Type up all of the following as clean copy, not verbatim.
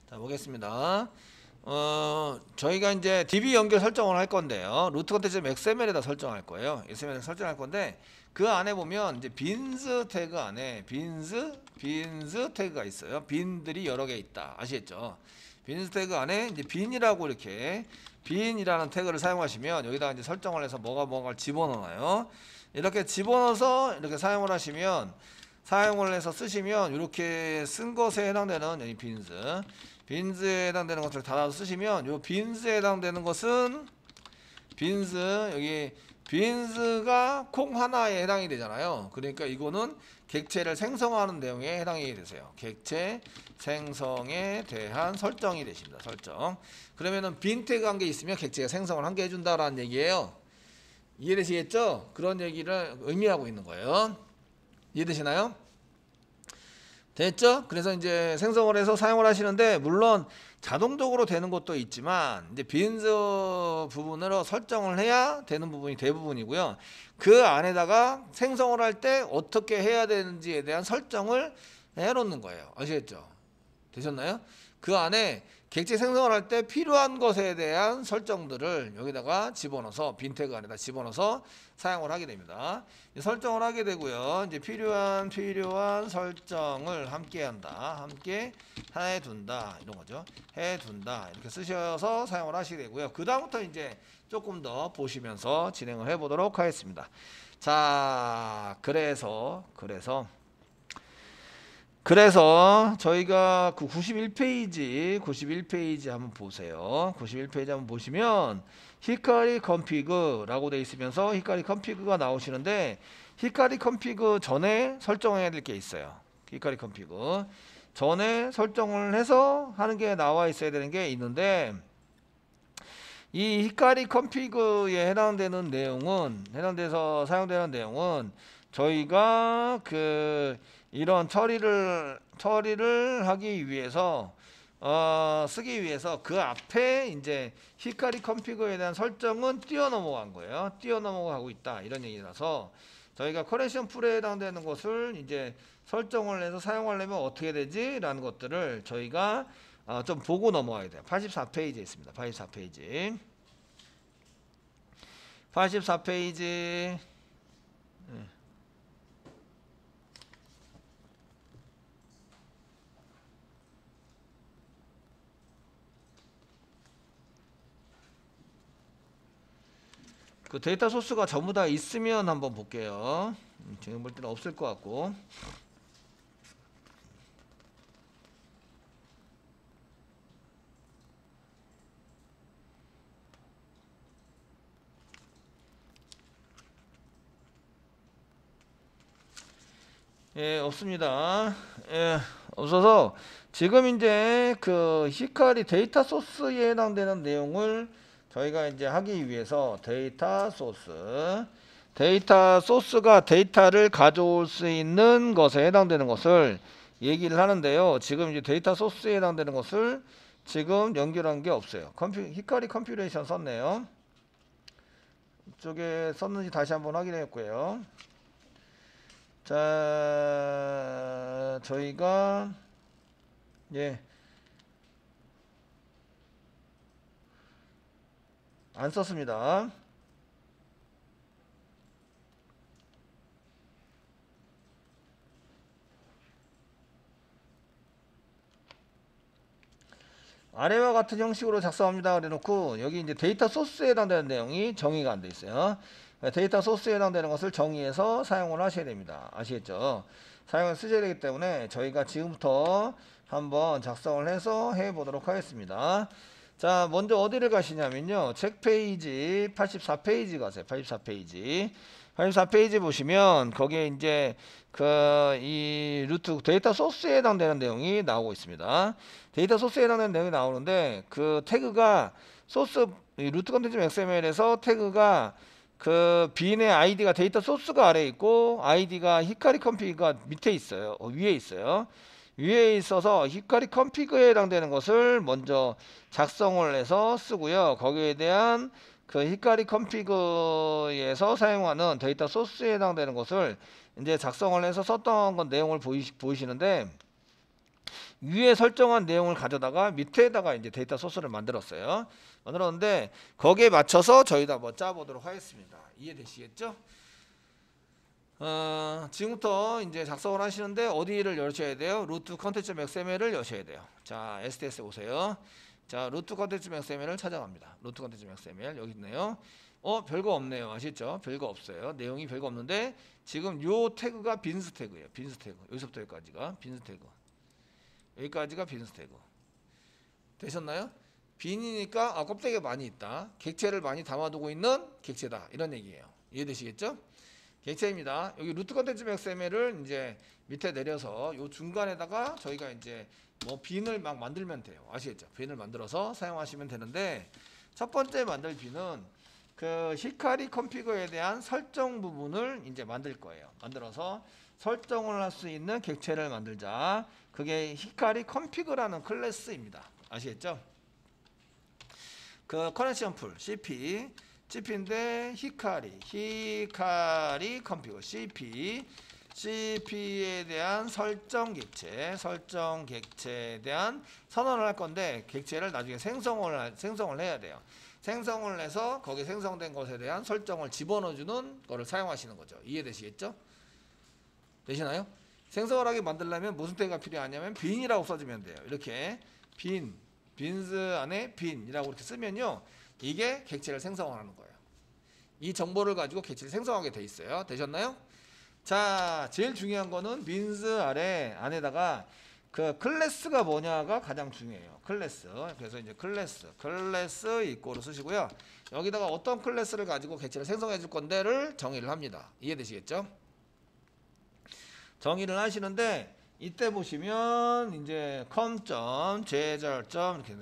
자, 보겠습니다. 저희가 이제 DB 연결 설정을 할 건데요. 루트 컨텐츠 XML에다 설정할 거예요. XML에 설정할 건데 그 안에 보면 이제 빈즈 태그 안에 빈즈 태그가 있어요. 빈들이 여러 개 있다. 아시겠죠? 빈즈 태그 안에 이제 빈이라고 이렇게 빈이라는 태그를 사용하시면 여기다가 이제 설정을 해서 뭐가를 집어넣어요. 이렇게 집어넣어서 이렇게 사용을 하시면 사용을 해서 쓰시면 이렇게 쓴 것에 해당되는 여기 빈즈에 해당되는 것을 닫아서 쓰시면 요 빈즈에 해당되는 것은 빈즈 여기 빈즈가 콩 하나에 해당이 되잖아요. 그러니까 이거는 객체를 생성하는 내용에 해당이 되세요. 객체 생성에 대한 설정이 되십니다. 설정. 그러면은 빈 태그 한 개 있으면 객체가 생성을 한 개 해준다라는 얘기예요. 이해되시겠죠? 그런 얘기를 의미하고 있는 거예요. 이해되시나요? 됐죠? 그래서 이제 생성을 해서 사용을 하시는데 물론 자동적으로 되는 것도 있지만 이제 빈즈 부분으로 설정을 해야 되는 부분이 대부분이고요. 그 안에다가 생성을 할 때 어떻게 해야 되는지에 대한 설정을 해놓는 거예요. 아시겠죠? 되셨나요? 그 안에 객체 생성을 할 때 필요한 것에 대한 설정들을 여기다가 집어넣어서 빈 태그 안에다 집어넣어서 사용을 하게 됩니다. 설정을 하게 되고요. 이제 필요한 설정을 함께 한다. 함께 해둔다. 이런 거죠. 해둔다. 이렇게 쓰셔서 사용을 하시게 되고요. 그 다음부터 이제 조금 더 보시면서 진행을 해 보도록 하겠습니다. 자, 그래서 저희가 그 91페이지 한번 보세요. 91페이지 한번 보시면 히카리 컴피그라고 되어 있으면서 히카리 컴피그가 나오시는데 히카리 컴피그 전에 설정해야 될 게 있어요. 히카리 컴피그 전에 설정을 해서 하는 게 나와 있어야 되는 게 있는데 이 히카리 컴피그에 해당되는 내용은 해당돼서 사용되는 내용은 저희가 이런 처리를 하기 위해서 쓰기 위해서 그 앞에 이제 히카리 컴피그에 대한 설정은 뛰어넘어간 거예요. 뛰어넘어가고 있다 이런 얘기라서 저희가 커넥션 풀에 해당되는 것을 이제 설정을 해서 사용하려면 어떻게 되지? 라는 것들을 저희가 좀 보고 넘어가야 돼요. 84페이지에 있습니다. 84페이지 84페이지 그 데이터 소스가 전부 다 있으면 한번 볼게요. 지금 볼 때는 없을 것 같고. 예, 없습니다. 예, 없어서 지금 이제 그 히카리 데이터 소스에 해당되는 내용을 저희가 이제 하기 위해서 데이터 소스가 데이터를 가져올 수 있는 것에 해당되는 것을 얘기를 하는데요. 지금 이제 데이터 소스에 해당되는 것을 지금 연결한 게 없어요. 히카리 컴퓨레이션 썼네요. 이쪽에 썼는지 다시 한번 확인했고요. 자, 저희가 안 썼습니다. 아래와 같은 형식으로 작성합니다. 그래놓고 여기 이제 데이터 소스에 해당되는 내용이 정의가 안 돼 있어요. 데이터 소스에 해당되는 것을 정의해서 사용을 하셔야 됩니다. 아시겠죠? 사용을 쓰셔야 되기 때문에 저희가 지금부터 한번 작성을 해서 해 보도록 하겠습니다. 자, 먼저 어디를 가시냐면요. 책 페이지 84페이지 가세요. 84페이지 보시면 거기에 이제 이 루트 데이터 소스에 해당되는 내용이 나오고 있습니다. 데이터 소스에 해당되는 내용이 나오는데 그 태그가 루트 컨텐츠 XML에서 태그가 그 빈의 아이디가 데이터 소스가 아래에 있고 아이디가 히카리 컴피그가 밑에 있어요. 위에 있어요. 위에 있어서 히카리 컴피그에 해당되는 것을 먼저 작성을 해서 쓰고요. 거기에 대한 그 히카리 컴피그에서 사용하는 데이터 소스에 해당되는 것을 이제 작성을 해서 썼던 건 내용을 보이시는데 위에 설정한 내용을 가져다가 밑에다가 이제 데이터 소스를 만들었어요. 만들었는데 거기에 맞춰서 저희도 한번 짜보도록 하겠습니다. 이해되시겠죠? 지금부터 이제 작성을 하시는데 어디를 여셔야 돼요? 루트 컨텐츠 XML을 여셔야 돼요. 자, STS 오세요. 자, 루트 컨텐츠 XML을 찾아갑니다. 루트 컨텐츠 XML 여기 있네요. 별거 없네요. 아시죠? 별거 없어요. 내용이 별거 없는데 지금 요 태그가 빈스 태그예요. 빈스 태그. 여기서부터 여기까지가 빈스 태그. 여기까지가 빈스 태그. 되셨나요? 빈이니까 껍데기가 많이 있다. 객체를 많이 담아두고 있는 객체다. 이런 얘기예요. 이해되시겠죠? 객체입니다. 여기 루트 컨텐츠 XML을 이제 밑에 내려서 요 중간에다가 저희가 이제 뭐 빈을 막 만들면 돼요. 아시겠죠? 빈을 만들어서 사용하시면 되는데 첫 번째 만들 빈은 그 히카리 컴피그에 대한 설정 부분을 이제 만들 거예요. 만들어서 설정을 할 수 있는 객체를 만들자. 그게 히카리 컴피그라는 클래스입니다. 아시겠죠? 그 커넥션 풀 CP인데 히카리 컴피그 CP에 대한 설정 객체에 대한 선언을 할 건데 객체를 나중에 생성을 해야 돼요. 생성을 해서 거기 생성된 것에 대한 설정을 집어넣어주는 거를 사용하시는 거죠. 이해되시겠죠? 되시나요? 생성을 하게 만들려면 무슨 태그가 필요하냐면 빈이라고 써주면 돼요. 이렇게 빈스 안에 빈이라고 이렇게 쓰면요. 이게 객체를 생성을 하는 거예요. 이 정보를 가지고 객체를 생성하게 돼 있어요. 되셨나요? 자, 제일 중요한 거는 빈스 안에다가 그 클래스가 뭐냐가 가장 중요해요. 클래스. 그래서 이제 클래스 이꼬로 쓰시고요. 여기다가 어떤 클래스를 가지고 객체를 생성해 줄 건데를 정의를 합니다. 이해되시겠죠? 정의를 하시는데 이때 보시면 이제 com.제절. 이렇게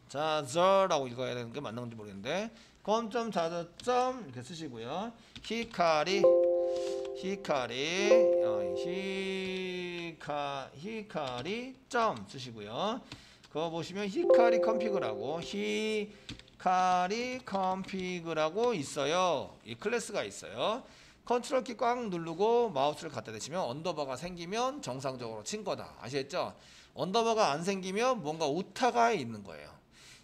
자절라고 읽어야 되는 게 맞는 건지 모르겠는데 com.자절. 이렇게 쓰시고요. 히카리 쓰시고요. 그거 보시면 히카리 컴피그라고 있어요. 이 클래스가 있어요. 컨트롤 키 꽉 누르고 마우스를 갖다 대시면 언더바가 생기면 정상적으로 친 거다. 아시겠죠? 언더바가 안 생기면 뭔가 오타가 있는 거예요.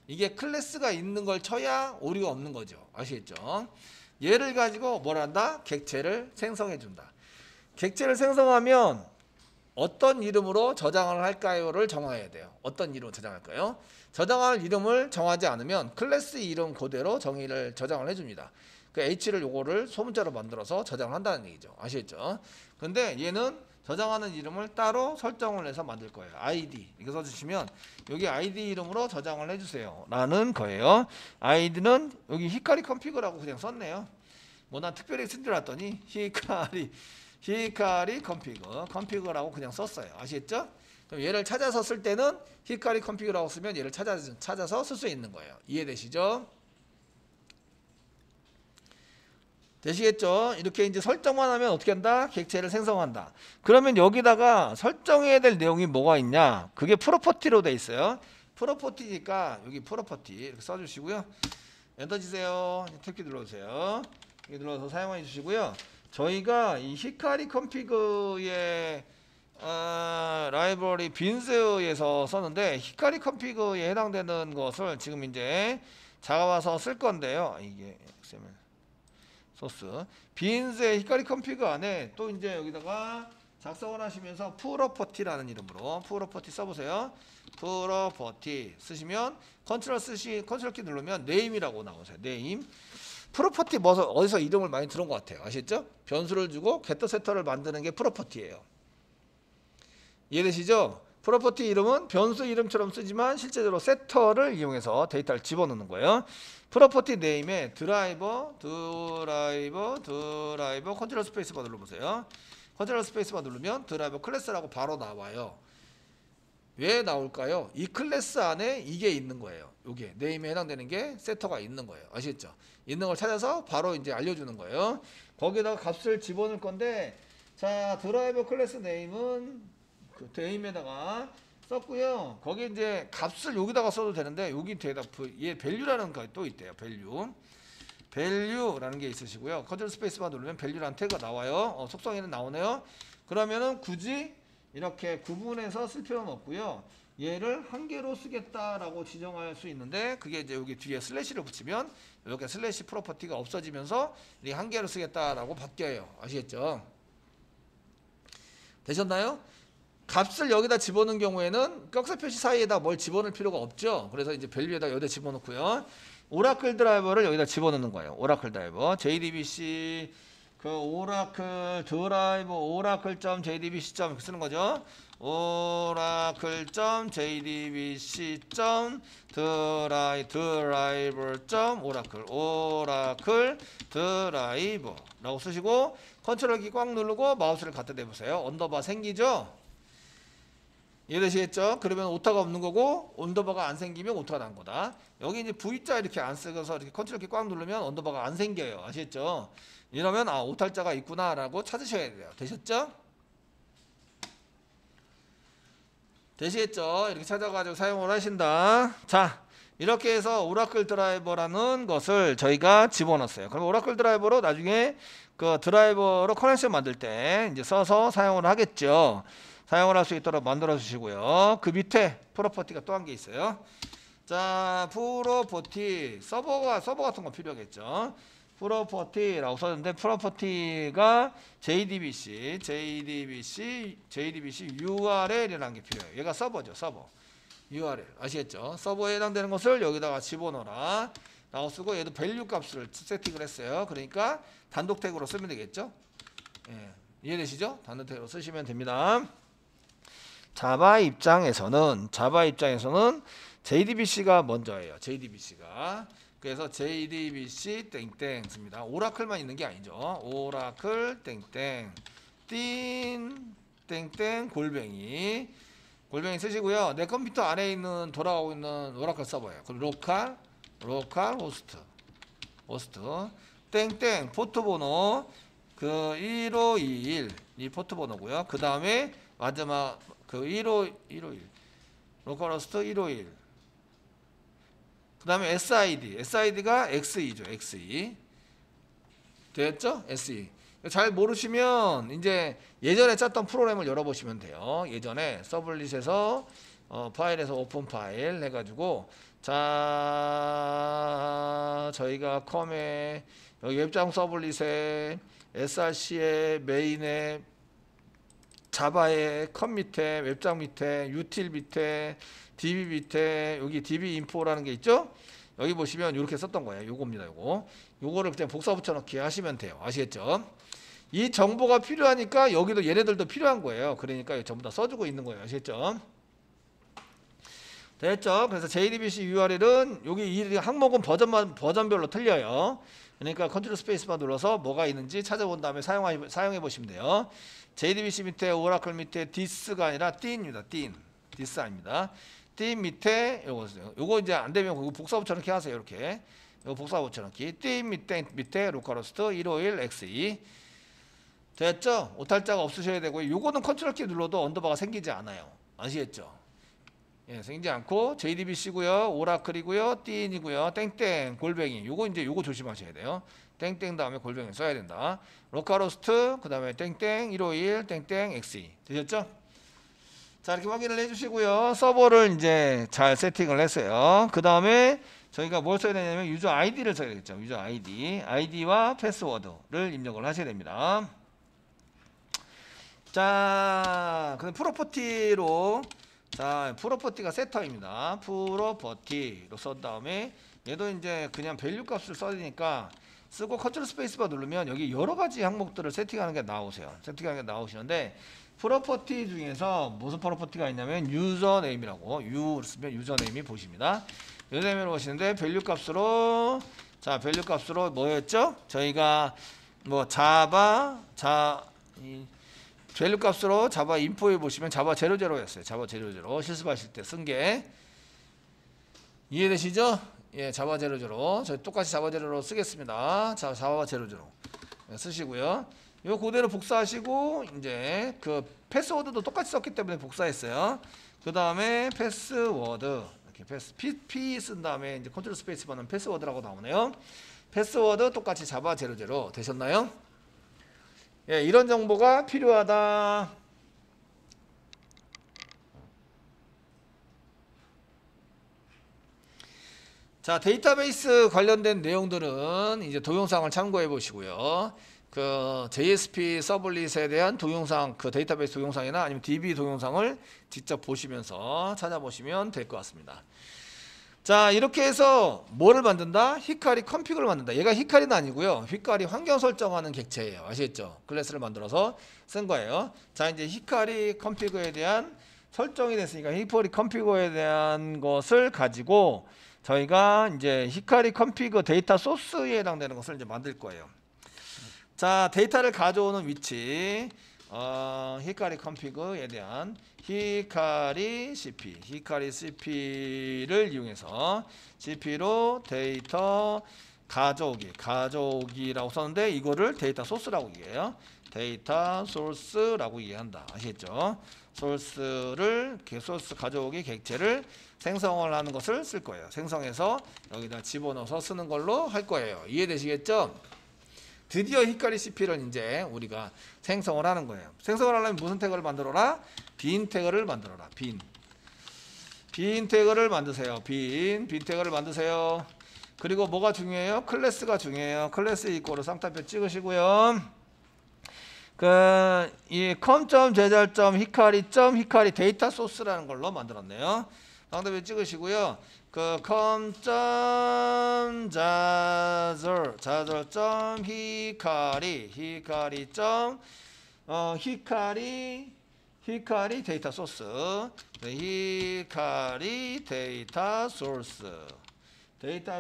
이게 클래스가 있는 걸 쳐야 오류가 없는 거죠. 아시겠죠? 얘를 가지고 뭘 한다? 객체를 생성해 준다. 객체를 생성하면 어떤 이름으로 저장을 할까요를 정해야 돼요. 어떤 이름으로 저장할까요? 저장할 이름을 정하지 않으면 클래스 이름 그대로 저장을 해줍니다. 그 H를 요거를 소문자로 만들어서 저장을 한다는 얘기죠. 아시겠죠? 근데 얘는 저장하는 이름을 따로 설정을 해서 만들 거예요. ID 이거 써주시면 여기 ID 이름으로 저장을 해주세요 라는 거예요. ID는 여기 히카리 컴피그라고 그냥 썼네요. 뭐 난 특별히 쓴 줄 알았더니 히카리 컴피그라고 그냥 썼어요. 아시겠죠? 그럼 얘를 찾아서 쓸 때는 히카리 컴피그라고 쓰면 얘를 찾아서 쓸 수 있는 거예요. 이해되시죠? 되시겠죠? 이렇게 이제 설정만 하면 어떻게 한다? 객체를 생성한다. 그러면 여기다가 설정해야 될 내용이 뭐가 있냐? 그게 프로퍼티로 돼 있어요. 프로퍼티니까 여기 프로퍼티 이렇게 써주시고요. 엔터 치세요. 탭키 눌러주세요. 이렇게 눌러서 사용해 주시고요. 저희가 이 히카리 컴피그의 라이브러리 빈스에서 썼는데 히카리 컴피그에 해당되는 것을 지금 이제 잡아서 쓸 건데요. 이게 XML 소스 빈스의 히카리 컴피그 안에 또 이제 여기다가 작성을 하시면서 프로퍼티라는 이름으로 프로퍼티 써보세요. 프로퍼티 쓰시면 컨트롤 키 누르면 네임이라고 나오세요. 네임. 프로퍼티 뭐 어디서 이름을 많이 들은 것 같아요. 아시겠죠? 변수를 주고 게터 세터를 만드는 게 프로퍼티예요. 이해되시죠? 프로퍼티 이름은 변수 이름처럼 쓰지만 실제적으로 세터를 이용해서 데이터를 집어넣는 거예요. 프로퍼티 네임에 드라이버 컨트롤 스페이스바 눌러보세요. 컨트롤 스페이스바 누르면 드라이버 클래스라고 바로 나와요. 왜 나올까요? 이 클래스 안에 이게 있는 거예요. 요게 네임에 해당되는 게 세터가 있는 거예요. 아시겠죠? 있는 걸 찾아서 바로 이제 알려주는 거예요. 거기다가 값을 집어넣을 건데 자 드라이버 클래스 네임은 그 네임에다가 썼고요. 거기 이제 값을 여기다가 써도 되는데 여기 뒤에다 얘 밸류라는 거 또 있대요. 밸류 value라는 게 있으시고요. 컨트롤 스페이스바 누르면 value라는 태그가 나와요. 속성에는 나오네요. 그러면은 굳이 이렇게 구분해서 쓸 필요는 없고요. 얘를 한 개로 쓰겠다라고 지정할 수 있는데 그게 이제 여기 뒤에 슬래시를 붙이면 이렇게 슬래시 프로퍼티가 없어지면서 이 한 개로 쓰겠다라고 바뀌어요. 아시겠죠? 되셨나요? 값을 여기다 집어넣은 경우에는 격사 표시 사이에다 뭘 집어넣을 필요가 없죠. 그래서 이제 밸류에다 여기다 집어넣고요. 오라클 드라이버를 여기다 집어넣는 거예요. 오라클 드라이버 JDBC 그 오라클 드라이버 오라클.jdbc 이렇게 쓰는 거죠. oracle.jdbc.driver.oracle 오라클 드라이버라고 쓰시고 컨트롤 키 꽉 누르고 마우스를 갖다 대보세요. 언더바 생기죠? 이해되시겠죠? 그러면 오타가 없는 거고 언더바가 안 생기면 오타가 난 거다. 여기 이제 V자 이렇게 안 쓰고서 이렇게 컨트롤 키 꽉 누르면 언더바가 안 생겨요. 아시겠죠? 이러면 아 오탈자가 있구나라고 찾으셔야 돼요. 되셨죠? 되시겠죠? 이렇게 찾아가지고 사용을 하신다. 자, 이렇게 해서 오라클 드라이버라는 것을 저희가 집어넣었어요. 그럼 오라클 드라이버로 나중에 그 드라이버로 커넥션 만들 때 이제 써서 사용을 하겠죠. 사용을 할 수 있도록 만들어 주시고요. 그 밑에 프로퍼티가 또 한 개 있어요. 자, 프로퍼티 서버 같은 거 필요하겠죠. 프로퍼티라고 썼는데 프로퍼티가 JDBC URL이라는 게 필요해요. 얘가 서버죠. 서버 URL 아시겠죠? 서버에 해당되는 것을 여기다가 집어넣어라 라고 쓰고 얘도 밸류 값을 세팅을 했어요. 그러니까 단독 태그로 쓰면 되겠죠? 예, 이해되시죠? 단독 태그로 쓰시면 됩니다. 자바 입장에서는 JDBC가 먼저예요. JDBC가 그래서 JDBC 땡땡 씁니다. 오라클만 있는 게 아니죠. 오라클 땡땡 땡땡 골뱅이 쓰시고요. 내 컴퓨터 안에 있는 돌아가고 있는 오라클 서버예요. 그리고 로컬 호스트 땡땡 포트 번호 그 1521 이 포트 번호고요. 그 다음에 마지막 그 151 로컬 호스트 151 그 다음에 SID가 XE죠. XE 됐죠? SE 잘 모르시면 이제 예전에 짰던 프로그램을 열어보시면 돼요. 예전에 서블릿에서 파일에서 오픈 파일 해가지고 자 저희가 컴에 여기 웹장 서블릿에 src에 메인에 자바에 컴 밑에 웹장 밑에 util 밑에 db 밑에 여기 db info라는 게 있죠. 여기 보시면 이렇게 썼던 거예요. 요겁니다. 요거를 그냥 복사 붙여넣기 하시면 돼요. 아시겠죠? 이 정보가 필요하니까 여기도 얘네들도 필요한 거예요. 그러니까 전부 다 써주고 있는 거예요. 아시겠죠? 됐죠? 그래서 JDBC URL은 여기 이 항목은 버전별로 틀려요. 그러니까 컨트롤 스페이스바 눌러서 뭐가 있는지 찾아본 다음에 사용해 보시면 돼요. JDBC 밑에 오라클 밑에 this가 아니라 thin입니다. this 아닙니다. thin 밑에 요거 이제 안 되면 그거 복사 붙여넣기 하세요. 이렇게 요거 복사 붙여넣기 thin 밑에 로컬호스트 151 XE 됐죠? 오탈자가 없으셔야 되고 요거는 컨트롤 키 눌러도 언더바가 생기지 않아요. 아시겠죠? 예, 생기지 않고 JDBC고요. 오라클이고요. thin이고요. 땡땡 골뱅이 요거 조심하셔야 돼요. 땡땡 다음에 골뱅이 써야 된다. 로컬호스트 그 다음에 땡땡 151 땡땡 XE 되셨죠? 자 이렇게 확인을 해주시고요. 서버를 이제 잘 세팅을 했어요. 그 다음에 저희가 뭘 써야 되냐면 유저 아이디를 써야 되겠죠. 유저 아이디와 패스워드를 입력을 하셔야 됩니다. 자 그럼 프로퍼티로 프로퍼티가 세터입니다. 프로퍼티로 쓴 다음에 얘도 이제 그냥 밸류 값을 써야 되니까 쓰고 컨트롤 스페이스바 누르면 여기 여러 가지 항목들을 세팅하는 게 나오시는데 프로퍼티 중에서 무슨 프로퍼티가 있냐면 유저네임이라고 U 쓰면 유저네임이 보십니다. 유저네임을 보시는데 밸류 값으로 밸류 값으로 뭐였죠? 저희가 뭐 밸류 값으로 자바 인포에 보시면 자바 00였어요. 자바 00 실습하실 때 쓴 게 이해되시죠? 예, 자바 00 저희 똑같이 자바 00로 쓰겠습니다. 자바 00 쓰시고요. 이거 그대로 복사하시고 이제 그 패스워드도 똑같이 썼기 때문에 복사했어요. 그 다음에 패스워드 이렇게 P 쓴 다음에 이제 컨트롤 스페이스 받는 패스워드라고 나오네요. 패스워드 똑같이 자바 00 되셨나요? 예, 이런 정보가 필요하다. 자, 데이터베이스 관련된 내용들은 이제 동영상을 참고해 보시고요. 그 JSP 서블릿에 대한 동영상, 그 데이터베이스 동영상이나 아니면 DB 동영상을 직접 보시면서 찾아보시면 될 것 같습니다. 자, 이렇게 해서 뭐를 만든다? 히카리 컴피그를 만든다. 얘가 히카리는 아니고요. 히카리 환경 설정하는 객체예요. 아시겠죠? 클래스를 만들어서 쓴 거예요. 자, 이제 히카리 컴피그에 대한 설정이 됐으니까 히카리 컴피그에 대한 것을 가지고 저희가 이제 히카리 컴피그 데이터 소스에 해당되는 것을 이제 만들 거예요. 자, 데이터를 가져오는 위치, 히카리 컴피그에 대한 히카리 CP를 이용해서 CP로 데이터 가져오기라고 썼는데 이거를 데이터 소스라고 얘기해요. 데이터 소스라고 얘기한다. 아시겠죠? 소스를 소스 가져오기 객체를 생성을 하는 것을 쓸 거예요. 생성해서 여기다 집어넣어서 쓰는 걸로 할 거예요. 이해되시겠죠? 드디어 히카리 CP를 이제 우리가 생성을 하는 거예요. 생성을 하려면 무슨 태그를 만들어라? 빈 태그를 만들어라. 빈 태그를 만드세요. 빈 태그를 만드세요. 그리고 뭐가 중요해요? 클래스가 중요해요. 클래스 이꼬르 쌍따옴표 찍으시고요. 이 com.제잘.히카리 데이터 소스라는 걸로 만들었네요. 쌍따옴표 찍으시고요. 히카리 데이터 소스. 히카리 데이터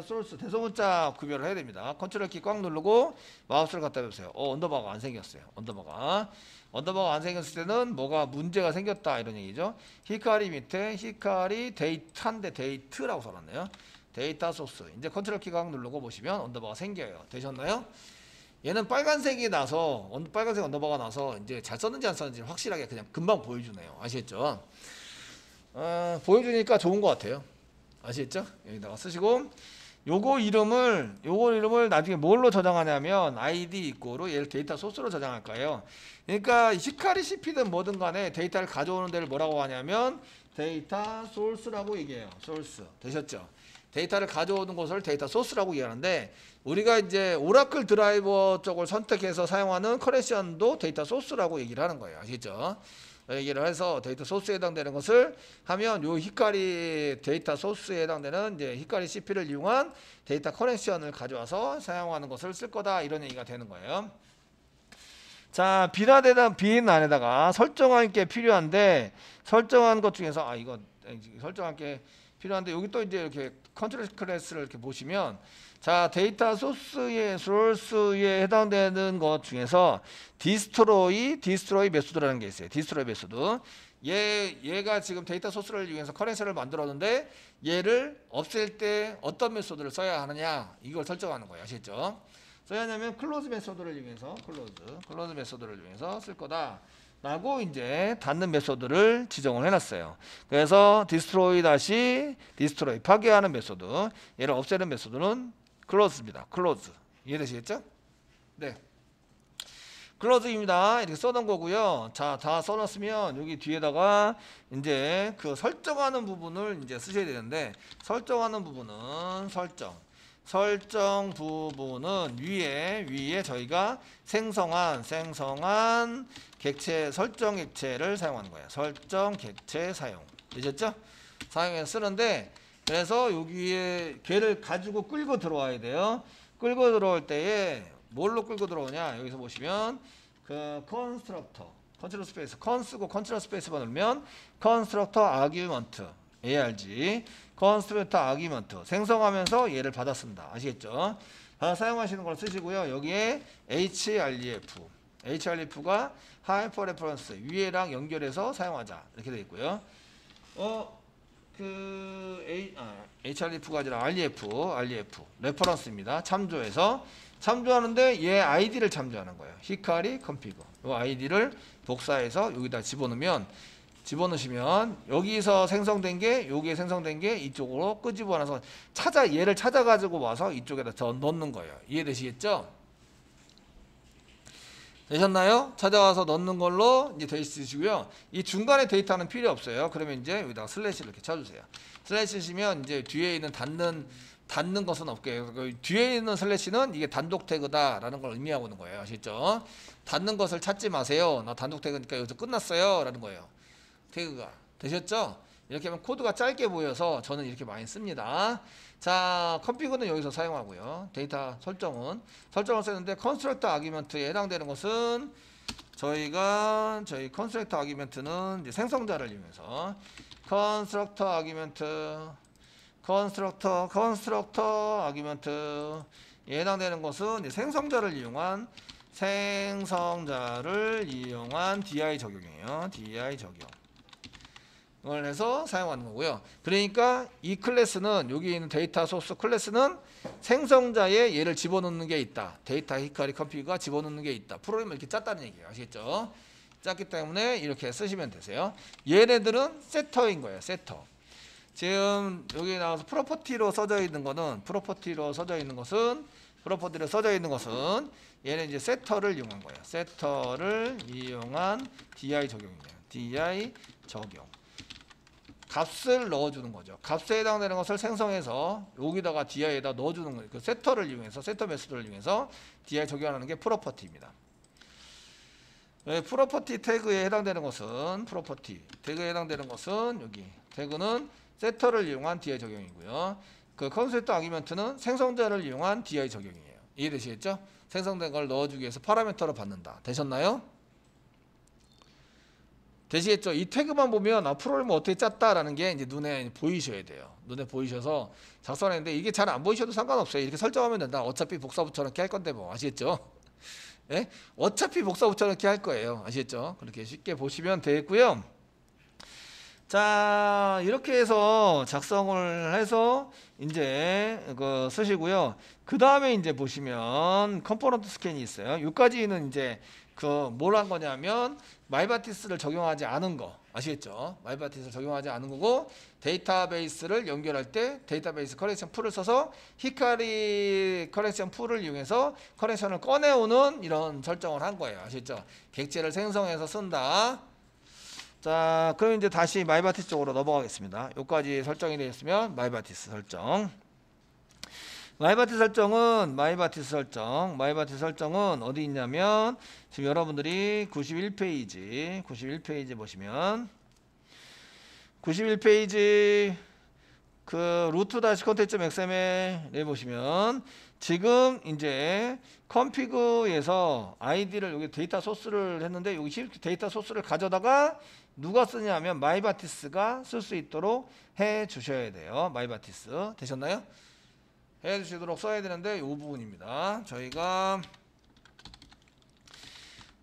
소스 대소문자 구별을 해야 됩니다. 컨트롤 키 꽉 누르고 마우스를 갖다 대보세요. 언더바가 안 생겼어요. 언더바가 안 생겼을 때는 뭐가 문제가 생겼다 이런 얘기죠. 히카리 밑에 히카리 데이터인데 데이트라고 써놨네요. 데이터 소스. 이제 컨트롤 키 꽉 누르고 보시면 언더바가 생겨요. 되셨나요? 얘는 빨간색이 나서 빨간색 언더바가 나서 이제 잘 썼는지 안 썼는지 확실하게 그냥 금방 보여주네요. 아시겠죠? 보여주니까 좋은 것 같아요. 아시겠죠? 여기다가 쓰시고 요거 이름을 나중에 뭘로 저장하냐면 ID 이꼬로 얘를 데이터 소스로 저장할 거예요. 그러니까 히카리 CP든 뭐든 간에 데이터를 가져오는 데를 뭐라고 하냐면 데이터 소스라고 얘기해요. 소스. 되셨죠? 데이터를 가져오는 것을 데이터 소스라고 얘기하는데 우리가 이제 오라클 드라이버 쪽을 선택해서 사용하는 커넥션도 데이터 소스라고 얘기를 하는 거예요. 아시겠죠? 얘기를 해서 데이터 소스에 해당되는 것을 하면 요 히카리 데이터 소스에 해당되는 이제 히카리 CP를 이용한 데이터 커넥션을 가져와서 사용하는 것을 쓸 거다 이런 얘기가 되는 거예요. 자, 빈 안에다가 설정할 게 필요한데 설정한 것 중에서 이거 설정할 게 필요한데 여기 또 이제 이렇게 컨트롤 클래스를 이렇게 보시면 자, 데이터 소스에 해당되는 것 중에서 디스트로이 메소드라는 게 있어요. 디스트로이 메소드. 얘가 지금 데이터 소스를 이용해서 커넥션을 만들었는데 얘를 없앨 때 어떤 메소드를 써야 하느냐 이걸 설정하는 거예요. 아시겠죠? 써야 하냐면 클로즈 메소드를 이용해서 클로즈 메소드를 이용해서 쓸 거다. 라고 이제 닫는 메소드를 지정을 해놨어요. 그래서 디스트로이 파괴하는 메소드, 얘를 없애는 메소드는 클로즈입니다. 클로즈. 이해되시겠죠? 네. 클로즈입니다. 이렇게 써놓은 거고요. 자, 다 써놨으면 여기 뒤에다가 이제 그 설정하는 부분을 이제 쓰셔야 되는데 설정하는 부분은 설정 부분은 위에 저희가 생성한 객체 설정 객체를 사용하는 거예요. 설정 객체 사용. 되셨죠? 사용해서 쓰는데 그래서 여기에 걔를 가지고 끌고 들어와야 돼요. 끌고 들어올 때에 뭘로 끌고 들어오냐? 여기서 보시면 그 컨트롤 스페이스 컨 쓰고 컨트롤 스페이스만 누르면 컨스트럭터 아규먼트 ARG 컨스트럭터 아규먼트 생성하면서 얘를 받았습니다. 아시겠죠? 사용하시는 걸 쓰시고요. 여기에 href가 하이퍼 레퍼런스 위에랑 연결해서 사용하자 이렇게 되어 있고요. href가 아니라 REF 레퍼런스입니다. 참조하는데 얘 아이디를 참조하는 거예요. 히카리 컴피그 이 아이디를 복사해서 여기다 집어넣으면 집어넣으시면 여기서 생성된 게 여기에 생성된 게 이쪽으로 끄집어놔서 얘를 찾아가지고 와서 이쪽에다 더 넣는 거예요. 이해되시겠죠? 되셨나요? 찾아와서 넣는 걸로 이제 되시고요. 이 중간에 데이터는 필요 없어요. 그러면 이제 여기다가 슬래시를 이렇게 쳐주세요. 슬래시 치시면 이제 뒤에 있는 닫는 것은 없게 그 뒤에 있는 슬래시는 이게 단독 태그다라는 걸 의미하고 있는 거예요. 아시죠? 닫는 것을 찾지 마세요. 나 단독 태그니까 여기서 끝났어요. 라는 거예요. 태그가 되셨죠? 이렇게 하면 코드가 짧게 보여서 저는 이렇게 많이 씁니다. 자, 컴피그는 여기서 사용하고요. 데이터 설정을 쓰는데 컨스트럭터 아규먼트에 해당되는 것은 저희 컨스트럭터 아규먼트는 이제 생성자를 이용해서 컨스트럭터 아규먼트에 해당되는 것은 이제 생성자를 이용한 DI 적용이에요. DI 적용. 을 해서 사용하는 거고요. 그러니까 이 클래스는 여기 있는 데이터 소스 클래스는 생성자에 얘를 집어넣는 게 있다. 데이터 히카리 컴피그가 집어넣는 게 있다. 프로그램을 이렇게 짰다는 얘기예요. 아시겠죠? 짰기 때문에 이렇게 쓰시면 되세요. 얘네들은 세터인 거예요. 세터. 지금 여기 나와서 프로퍼티로 써져 있는 것은 얘는 이제 세터를 이용한 거예요. 세터를 이용한 DI 적용이에요. DI 적용. 값을 넣어주는 거죠. 값에 해당되는 것을 생성해서 여기다가 DI에다 넣어주는 거예요. 그 세터 메소드를 이용해서 DI 적용하는 게 프로퍼티입니다. 프로퍼티 태그에 해당되는 것은 여기 태그는 세터를 이용한 DI 적용이고요. 그 컨셉트 아규먼트는 생성자를 이용한 DI 적용이에요. 이해되시겠죠? 생성된 걸 넣어주기 위해서 파라미터로 받는다. 되셨나요? 되시겠죠? 이 태그만 보면 프로그램을 어떻게 짰다라는 게 이제 눈에 보이셔야 돼요. 눈에 보이셔서 작성하는데 이게 잘 안 보이셔도 상관없어요. 이렇게 설정하면 된다. 어차피 복사 붙여넣기 할 건데 뭐 아시겠죠? 예? 어차피 복사 붙여넣기 할 거예요. 아시겠죠? 그렇게 쉽게 보시면 되겠고요. 자, 이렇게 해서 작성을 해서 이제 그 쓰시고요. 그 다음에 이제 보시면 컴포넌트 스캔이 있어요. 여기까지는 이제 뭘 한 거냐면 마이바티스를 적용하지 않은 거 아시겠죠? 마이바티스를 적용하지 않은 거고 데이터베이스를 연결할 때 데이터베이스 커넥션 풀을 써서 히카리 커넥션 풀을 이용해서 커넥션을 꺼내오는 이런 설정을 한 거예요. 아시겠죠? 객체를 생성해서 쓴다. 자, 그럼 이제 다시 마이바티스 쪽으로 넘어가겠습니다. 여기까지 설정이 되어 있으면 마이바티스 설정. 마이바티스 설정은 어디 있냐면 지금 여러분들이 91페이지 보시면 91페이지 그 root-content.xml에 보시면 지금 이제 컴피그에서 아이디를 여기 데이터 소스를 했는데 여기 데이터 소스를 가져다가 누가 쓰냐면 마이바티스가 쓸 수 있도록 해 주셔야 돼요. 마이바티스 되셨나요? 해 주시도록 써야 되는데 이 부분입니다. 저희가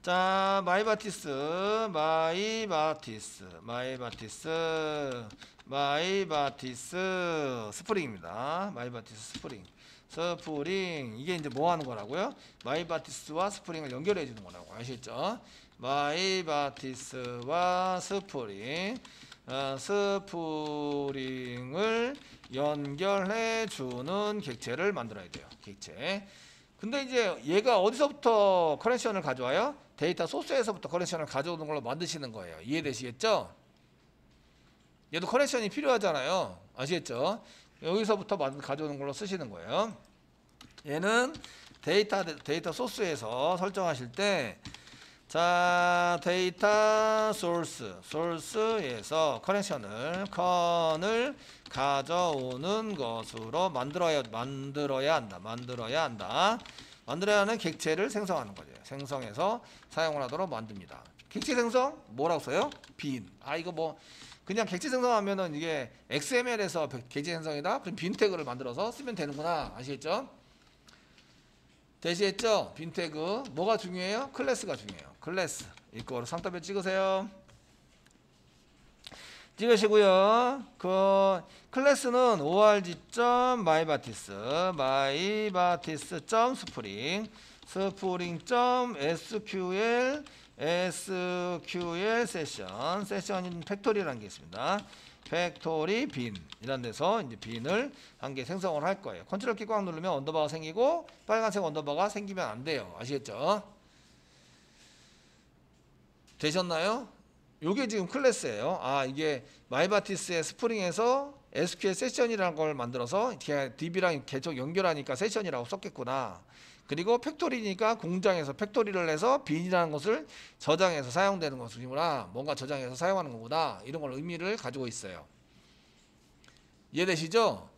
자, 마이바티스 스프링입니다. 마이바티스 스프링 이게 이제 뭐 하는 거라고요? 마이바티스와 스프링을 연결해 주는 거라고 아시겠죠? 마이바티스와 스프링을 연결해 주는 객체를 만들어야 돼요. 객체. 근데 이제 얘가 어디서부터 커넥션을 가져와요? 데이터 소스에서부터 커넥션을 가져오는 걸로 만드시는 거예요. 이해되시겠죠? 얘도 커넥션이 필요하잖아요. 아시겠죠? 여기서부터 가져오는 걸로 쓰시는 거예요. 얘는 데이터 소스에서 설정하실 때 자, 데이터 소스에서 커넥션을 가져오는 것으로 만들어야 한다. 만들어야 하는 객체를 생성하는 거죠. 생성해서 사용을 하도록 만듭니다. 객체 생성 뭐라고 써요? 빈. 이거 뭐 그냥 객체 생성하면은 이게 XML에서 객체 생성이다. 그럼 빈 태그를 만들어서 쓰면 되는구나. 아시겠죠? 되시겠죠? 빈 태그 뭐가 중요해요? 클래스가 중요해요. 클래스 이거로 상따별 찍으세요. 찍으시고요. 그 클래스는 org.myBatis.spring.sql SQL 세션 팩토리라는 게 있습니다. 팩토리 빈 이런 데서 이제 빈을 한 개 생성을 할 거예요. 컨트롤 키 꽉 누르면 언더바가 생기고 빨간색 언더바가 생기면 안 돼요. 아시겠죠? 되셨나요? 요게 지금 클래스예요. 아, 이게 마이바티스의 스프링에서 SQL 세션이라는 걸 만들어서 DB랑 계속 연결하니까 세션이라고 썼겠구나. 그리고 팩토리니까 공장에서 팩토리를 해서 빈이라는 것을 저장해서 사용되는 것이구나. 뭔가 저장해서 사용하는 거구나. 이런 걸 의미를 가지고 있어요. 이해되시죠?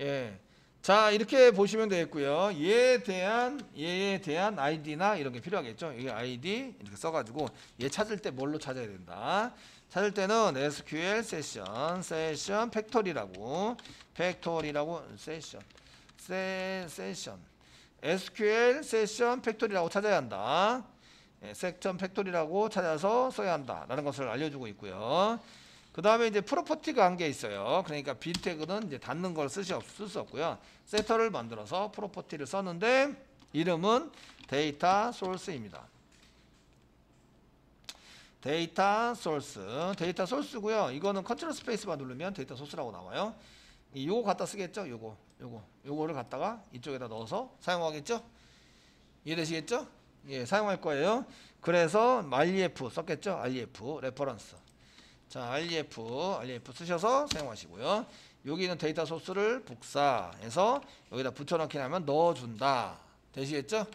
예. 자, 이렇게 보시면 되겠고요. 얘에 대한 아이디나 이런 게 필요하겠죠. 이 아이디 이렇게 써가지고 얘 찾을 때 뭘로 찾아야 된다. 찾을 때는 SQL 세션 팩토리라고 세션 SQL 세션 팩토리라고 찾아야 한다. 섹션 팩토리라고 찾아서 써야 한다라는 것을 알려주고 있고요. 그 다음에 이제 프로퍼티가 한 개 있어요. 그러니까 빈 태그는 이제 닫는 걸 쓸 수 없고요. 세터를 만들어서 프로퍼티를 썼는데 이름은 데이터 소스입니다. 데이터 소스고요. 이거는 컨트롤 스페이스만 누르면 데이터 소스라고 나와요. 요거 갖다 쓰겠죠? 요거를 갖다가 이쪽에다 넣어서 사용하겠죠? 이해되시겠죠? 예, 사용할 거예요. 그래서 REF 썼겠죠? REF 레퍼런스. 자, REF 쓰셔서 사용하시고요. 여기는 데이터 소스를 복사해서 여기다 붙여넣기 하면 넣어준다. 되시겠죠?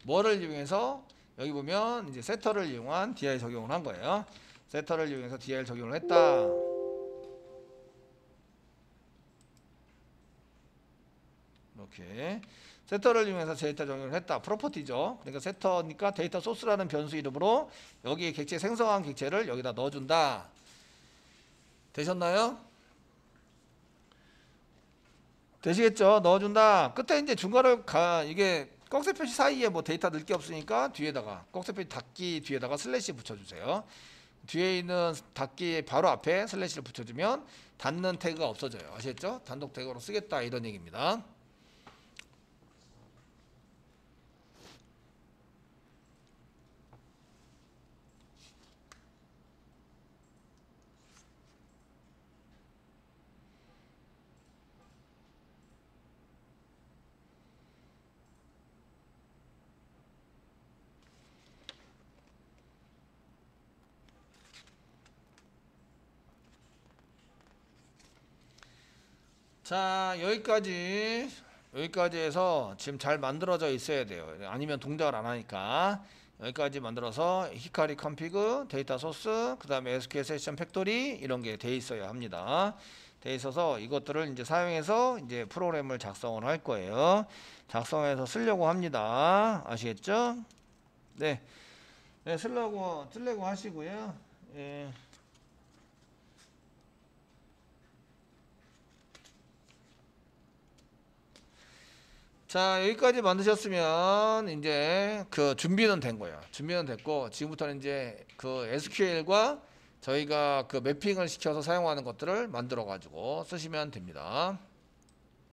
뭐를 이용해서 여기 보면 이제 세터를 이용한 DI 적용을 한 거예요. 세터를 이용해서 DI 적용을 했다. 이렇게 세터를 이용해서 데이터 적용을 했다. 프로퍼티죠. 그러니까 세터니까 데이터 소스라는 변수 이름으로 여기 객체 생성한 객체를 여기다 넣어준다. 되셨나요? 되시겠죠? 넣어준다. 끝에 이제 중괄호 이게 꺽쇠 표시 사이에 뭐 데이터 넣을 게 없으니까 뒤에다가 꺽쇠 표시 닫기 뒤에다가 슬래시 붙여주세요. 뒤에 있는 닫기 바로 앞에 슬래시를 붙여주면 닫는 태그가 없어져요. 아시겠죠? 단독 태그로 쓰겠다 이런 얘기입니다. 자, 여기까지 해서 지금 잘 만들어져 있어야 돼요. 아니면 동작을 안 하니까 여기까지 만들어서 히카리 컨피그, 데이터 소스, 그 다음에 SQL 세션 팩토리 이런 게 돼 있어야 합니다. 돼 있어서 이것들을 이제 사용해서 이제 프로그램을 작성을 할 거예요. 작성해서 쓰려고 합니다. 아시겠죠? 네, 쓰려고 하시고요. 예. 자, 여기까지 만드셨으면 이제 그 준비는 된 거예요. 준비는 됐고 지금부터는 이제 그 SQL과 저희가 그 매핑을 시켜서 사용하는 것들을 만들어 가지고 쓰시면 됩니다.